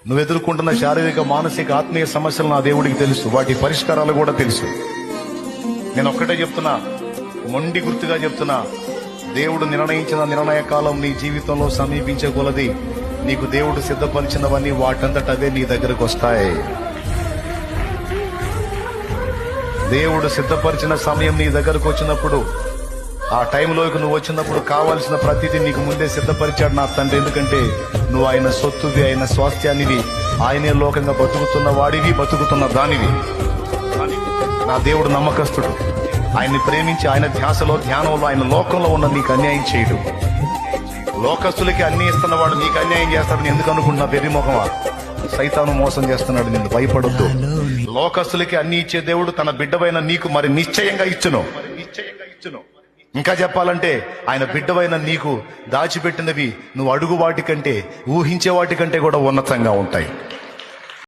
నువ్వు ఎదుర్కొంటున్న శారీరక, మానసిక, ఆత్మీయ సమస్యలు నా దేవుడికి తెలుసు. వాటి పరిష్కారాలు కూడా తెలుసు. నేను ఒక్కటే చెప్తున్నా, మొండి గుర్తుగా చెప్తున్నా, దేవుడు నిర్ణయించిన నిర్ణయ కాలం నీ జీవితంలో సమీపించే కొలది నీకు దేవుడు సిద్ధపరిచినవన్నీ వాటంతట అవే నీ దగ్గరకు వస్తాయి. దేవుడు సిద్ధపరిచిన సమయం నీ దగ్గరకు వచ్చినప్పుడు, ఆ టైంలోకి నువ్వు వచ్చినప్పుడు కావాల్సిన ప్రతిదీ నీకు ముందే సిద్ధపరిచాడు నా తండ్రి. ఎందుకంటే నువ్వు ఆయన సొత్తువి, ఆయన స్వాస్థ్యానివి, ఆయనే లోకంగా బతుకుతున్న వాడివి, బతుకుతున్న దానివి. నా దేవుడు నమ్మకస్తుడు. ఆయన్ని ప్రేమించి ఆయన ధ్యాసలో, ధ్యానంలో, ఆయన లోకంలో ఉన్న నీకు అన్యాయం చేయడు. లోకస్తులకి అన్ని ఇస్తున్నవాడు నీకు అన్యాయం చేస్తాడని ఎందుకు అనుకుంటున్నా? వెర్రిమొఖమా, సైతాను మోసం చేస్తున్నాడు. నిన్ను భయపడొద్దు. లోకస్తులకి అన్ని ఇచ్చే దేవుడు తన బిడ్డవైన నీకు మరి నిశ్చయంగా ఇచ్చును. ఇంకా చెప్పాలంటే ఆయన బిడ్డవైన నీకు దాచిపెట్టినవి నువ్వు అడుగు వాటికంటే, ఊహించే వాటికంటే కూడా ఉన్నతంగా ఉంటాయి.